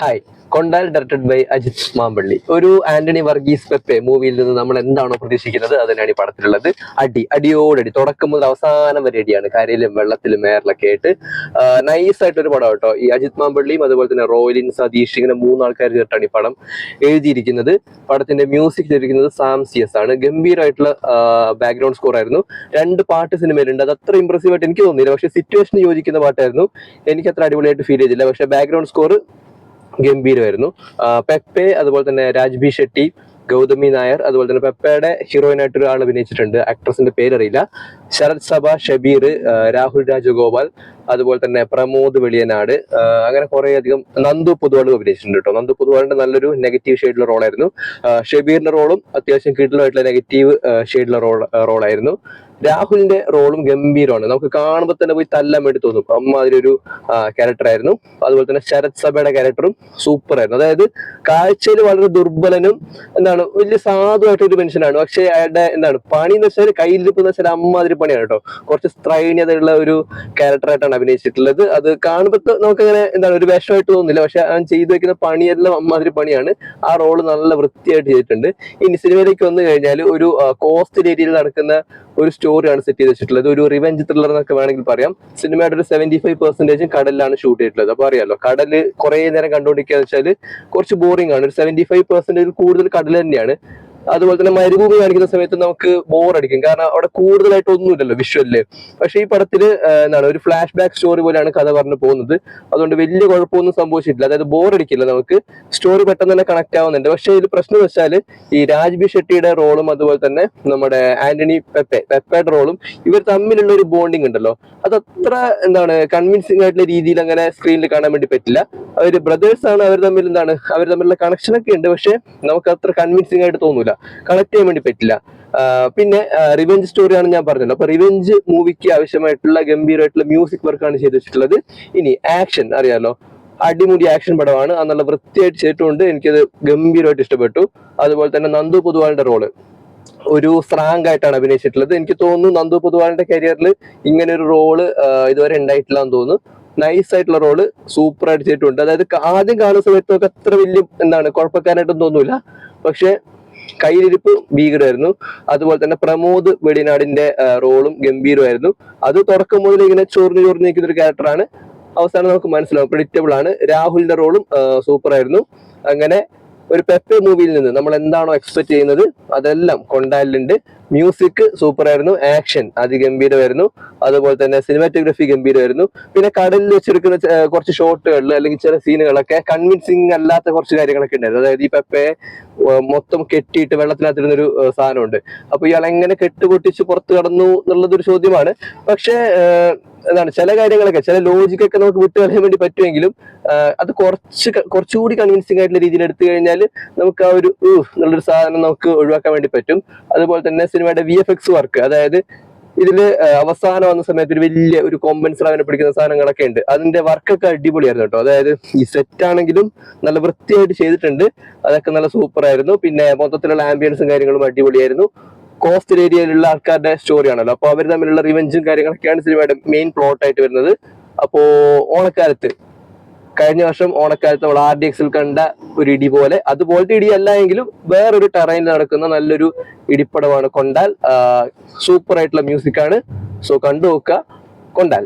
Hi. Kondal directed by Ajith Mampally. ഒരു ആന്റണി വർഗീസ് പെപ്പെ മൂവിയിൽ നിന്ന് നമ്മൾ എന്താണോ പ്രതീക്ഷിക്കുന്നത് അതിനാണ് ഈ പടത്തിലുള്ളത്. അടിയോടടി തുടക്കം മുതൽ അവസാനം വരെ അടിയാണ്. കരയിലും വെള്ളത്തിലും മേറിലൊക്കെ ആയിട്ട് നൈസായിട്ടൊരു പടം കേട്ടോ. ഈ അജിത് മാമ്പള്ളിയും അതുപോലെ തന്നെ റോയലിൻ സതീഷ് ഇങ്ങനെ മൂന്നാൾക്കാർ ചേർട്ടാണ് ഈ പടം എഴുതിയിരിക്കുന്നത്. പടത്തിന്റെ മ്യൂസിക് ചെയ്തിരിക്കുന്നത് സാം സിയസ് ആണ്. ഗംഭീരമായിട്ടുള്ള ബാക്ക്ഗ്രൗണ്ട് സ്കോർ ആയിരുന്നു. 2 പാട്ട് സിനിമയിലുണ്ട്. അത് അത്ര ഇംപ്രസീവ് ആയിട്ട് എനിക്ക് തോന്നിയില്ല. പക്ഷെ സിറ്റുവേഷന് യോജിക്കുന്ന പാട്ടായിരുന്നു. എനിക്ക് അത്ര അടിപൊളിയായിട്ട് ഫീൽ ചെയ്തില്ല. പക്ഷെ ബാക്ക്ഗ്രൗണ്ട് സ്കോർ ഗംഭീരമായിരുന്നു. പെപ്പെ, അതുപോലെ തന്നെ രാജ്ബി ഷെട്ടി, ഗൗതമി നായർ, അതുപോലെ തന്നെ പെപ്പയുടെ ഹീറോയിനായിട്ട് ഒരാൾ അഭിനയിച്ചിട്ടുണ്ട്. ആക്ട്രസിന്റെ പേരറിയില്ല. ശരത് സഭ, ഷബീർ, രാഹുൽ രാജഗോപാൽ, അതുപോലെ തന്നെ പ്രമോദ് വെളിയനാട്, അങ്ങനെ കുറെ അധികം. നന്ദു പൊതുവാൾ അഭിനയിച്ചിട്ടുണ്ട് കേട്ടോ. നന്ദു പൊതുവാളിന്റെ നല്ലൊരു നെഗറ്റീവ് ഷെയ്ഡിലുള്ള റോളായിരുന്നു. ഷബീറിന്റെ റോളും അത്യാവശ്യം കിടിലമായിട്ടുള്ള നെഗറ്റീവ് ഷെയ്ഡിലുള്ള റോളായിരുന്നു. രാഹുലിന്റെ റോളും ഗംഭീരമാണ്. നമുക്ക് കാണുമ്പോൾ തന്നെ പോയി തല്ലാൻ വേണ്ടി തോന്നും. അമ്മാതിരി ഒരു ക്യാരക്ടർ ആയിരുന്നു. അതുപോലെ തന്നെ ശരത് സഭയുടെ ക്യാരക്ടറും സൂപ്പർ ആയിരുന്നു. അതായത് കാഴ്ചയിൽ വളരെ ദുർബലനും വലിയ സാധുവായിട്ടൊരു മനുഷ്യനാണ്. പക്ഷെ അയാളുടെ പണി എന്ന് വെച്ചാൽ കയ്യിലിരിപ്പ് എന്ന് വെച്ചാൽ അമ്മാതിരി പണിയാണ് കേട്ടോ. കുറച്ച് സ്ത്രൈണ്യതയുള്ള ഒരു ക്യാരക്ടറായിട്ടാണ് അഭിനയിച്ചിട്ടുള്ളത്. അത് കാണുമ്പോൾ നമുക്കങ്ങനെ ഒരു വിഷമായിട്ട് തോന്നുന്നില്ല. പക്ഷെ അവൻ ചെയ്തു വെക്കുന്ന പണിയെല്ലാം അമ്മാതിരി പണിയാണ്. ആ റോള് നല്ല വൃത്തിയായിട്ട് ചെയ്തിട്ടുണ്ട്. ഇനി സിനിമയിലേക്ക് വന്നു കഴിഞ്ഞാൽ ഒരു കോസ്റ്റൽ ഏരിയയിൽ നടക്കുന്ന ഒരു സ്റ്റോറിയാണ് സെറ്റ് ചെയ്ത് വെച്ചിട്ടുള്ളത്. ഒരു റിവെഞ്ച് ത്രില്ലർ എന്നൊക്കെ വേണമെങ്കിൽ പറയാം. സിനിമയുടെ ഒരു 75% കടലിലാണ് ഷൂട്ട് ചെയ്തിട്ടുള്ളത്. അപ്പൊ അറിയാലോ, കടല് കുറെ നേരം കണ്ടുകൊണ്ടിരിക്കുക വെച്ചാൽ കുറച്ച് ബോറിംഗ് ആണ്. ഒരു 75% കൂടുതൽ കടൽ തന്നെയാണ്. അതുപോലെ തന്നെ മരുഭൂമി കാണിക്കുന്ന സമയത്ത് നമുക്ക് ബോറടിക്കും. കാരണം അവിടെ കൂടുതലായിട്ട് ഒന്നുമില്ലല്ലോ വിഷ്വലില്. പക്ഷെ ഈ പടത്തില് ഒരു ഫ്ലാഷ് ബാക്ക് സ്റ്റോറി പോലെയാണ് കഥ പറഞ്ഞു പോകുന്നത്. അതുകൊണ്ട് വലിയ കുഴപ്പമൊന്നും സംഭവിച്ചിട്ടില്ല. അതായത് ബോറടിക്കില്ല. നമുക്ക് സ്റ്റോറി പെട്ടെന്ന് തന്നെ കണക്ട് ആവുന്നുണ്ട്. പക്ഷെ ഇതിൽ പ്രശ്നം വെച്ചാല് ഈ രാജ്ബി ഷെട്ടിയുടെ റോളും അതുപോലെ തന്നെ നമ്മുടെ ആന്റണി പെപ്പയുടെ റോളും ഇവർ തമ്മിലുള്ള ഒരു ബോണ്ടിങ് ഉണ്ടല്ലോ, അതത്ര കൺവിൻസിംഗ് ആയിട്ടുള്ള രീതിയിൽ അങ്ങനെ സ്ക്രീനിൽ കാണാൻ വേണ്ടി പറ്റില്ല. അവര് ബ്രദേഴ്സ് ആണ്. അവർ തമ്മിലുള്ള കണക്ഷനൊക്കെ ഉണ്ട്. പക്ഷെ നമുക്ക് അത്ര കൺവിൻസിംഗ് ആയിട്ട് തോന്നൂല, കണക്ട് ചെയ്യാൻ വേണ്ടി പറ്റില്ല. പിന്നെ റിവെഞ്ച് സ്റ്റോറിയാണ് ഞാൻ പറഞ്ഞത്. അപ്പൊ റിവെഞ്ച് മൂവിക്ക് ആവശ്യമായിട്ടുള്ള ഗംഭീരമായിട്ടുള്ള മ്യൂസിക് വർക്കാണ് ചെയ്ത് വെച്ചിട്ടുള്ളത്. ഇനി ആക്ഷൻ അറിയാലോ, അടിമുടി ആക്ഷൻ പടമാണ്. അത് നല്ല വൃത്തിയായിട്ട് ചെയ്തിട്ടുണ്ട്. എനിക്കത് ഗംഭീരമായിട്ട് ഇഷ്ടപ്പെട്ടു. അതുപോലെ തന്നെ നന്ദു പൊതുവാളിന്റെ റോള് ഒരു സ്ട്രാങ് ആയിട്ടാണ് അഭിനയിച്ചിട്ടുള്ളത്. എനിക്ക് തോന്നുന്നു നന്ദു പൊതുവാളിന്റെ കരിയറിൽ ഇങ്ങനെ ഒരു റോള് ഇതുവരെ ഉണ്ടായിട്ടില്ല എന്ന് തോന്നുന്നു. നൈസ് ആയിട്ടുള്ള റോള് സൂപ്പർ ആയിട്ട് ചെയ്തിട്ടുണ്ട്. അതായത് ആദ്യം കാണുന്ന സമയത്ത് നമുക്ക് അത്ര വലിയ കുഴപ്പക്കാരായിട്ടൊന്നും തോന്നൂല. പക്ഷെ കയ്യിലിരിപ്പ് ഭീകരമായിരുന്നു. അതുപോലെ തന്നെ പ്രമോദ് വെളിനാടിന്റെ റോളും ഗംഭീരമായിരുന്നു. അത് തുടക്കം മുതൽ ഇങ്ങനെ ചൊറിഞ്ഞു നിൽക്കുന്ന ഒരു ക്യാരക്ടറാണ്. അവസാനം നമുക്ക് മനസ്സിലാവും, പ്രെഡിക്റ്റബിൾ ആണ്. രാഹുലിന്റെ റോളും സൂപ്പർ ആയിരുന്നു. അങ്ങനെ ഒരു പെപ്പെ മൂവിയിൽ നിന്ന് നമ്മൾ എന്താണോ എക്സ്പെക്ട് ചെയ്യുന്നത് അതെല്ലാം കൊണ്ടാലിലുണ്ട്. മ്യൂസിക് സൂപ്പർ ആയിരുന്നു. ആക്ഷൻ അതിഗംഭീരമായിരുന്നു. അതുപോലെ തന്നെ സിനിമാറ്റോഗ്രഫി ഗംഭീരമായിരുന്നു. പിന്നെ കടലിൽ വെച്ചെടുക്കുന്ന കുറച്ച് ഷോട്ടുകളിൽ അല്ലെങ്കിൽ ചില സീനുകളൊക്കെ കൺവിൻസിങ് അല്ലാത്ത കുറച്ച് കാര്യങ്ങളൊക്കെ ഉണ്ടായിരുന്നു. അതായത് ഈ പെപ്പയെ മൊത്തം കെട്ടിയിട്ട് വെള്ളത്തിനകത്തിരുന്നൊരു സാധനമുണ്ട്. അപ്പൊ ഇയാൾ എങ്ങനെ കെട്ടുപൊട്ടിച്ച് പുറത്തു കടന്നു എന്നുള്ളതൊരു ചോദ്യമാണ്. പക്ഷേ ചില കാര്യങ്ങളൊക്കെ, ചില ലോജിക്കൊക്കെ നമുക്ക് വിട്ടു കളയാൻ വേണ്ടി പറ്റുമെങ്കിലും അത് കുറച്ചുകൂടി കൺവിൻസിംഗ് ആയിട്ടുള്ള രീതിയിൽ എടുത്തു കഴിഞ്ഞാൽ നമുക്ക് ആ ഒരു എന്നുള്ളൊരു സാധനം നമുക്ക് ഒഴിവാക്കാൻ വേണ്ടി പറ്റും. അതുപോലെ തന്നെ സിനിമയുടെ VFX വർക്ക്, അതായത് ഇതില് അവസാനം വന്ന സമയത്ത് ഒരു വലിയ ഒരു കൊമ്പൻസർ അവനെ പിടിക്കുന്ന സാധനങ്ങളൊക്കെ ഉണ്ട്. അതിന്റെ വർക്കൊക്കെ അടിപൊളിയായിരുന്നു കേട്ടോ. അതായത് ഈ സെറ്റ് ആണെങ്കിലും നല്ല വൃത്തിയായിട്ട് ചെയ്തിട്ടുണ്ട്. അതൊക്കെ നല്ല സൂപ്പർ ആയിരുന്നു. പിന്നെ മൊത്തത്തിലുള്ള ആംബിയൻസും കാര്യങ്ങളും അടിപൊളിയായിരുന്നു. കോസ്റ്റൽ ഏരിയയിലുള്ള ആൾക്കാരുടെ സ്റ്റോറി ആണല്ലോ, അപ്പൊ അവർ തമ്മിലുള്ള റിവെഞ്ചും കാര്യങ്ങളൊക്കെയാണ് സിനിമയുടെ മെയിൻ പ്ലോട്ട് ആയിട്ട് വരുന്നത്. അപ്പോ കഴിഞ്ഞ വർഷം ഓണക്കാലത്ത് നമ്മൾ RDXൽ കണ്ട ഒരു ഇടി പോലെ, അതുപോലത്തെ ഇടിയല്ല എങ്കിലും വേറൊരു ടെറൈനിൽ നടക്കുന്ന നല്ലൊരു ഇടിപ്പടമാണ് കൊണ്ടാൽ. സൂപ്പർ ആയിട്ടുള്ള മ്യൂസിക് ആണ്. സോ കണ്ടു നോക്കുക കൊണ്ടാൽ.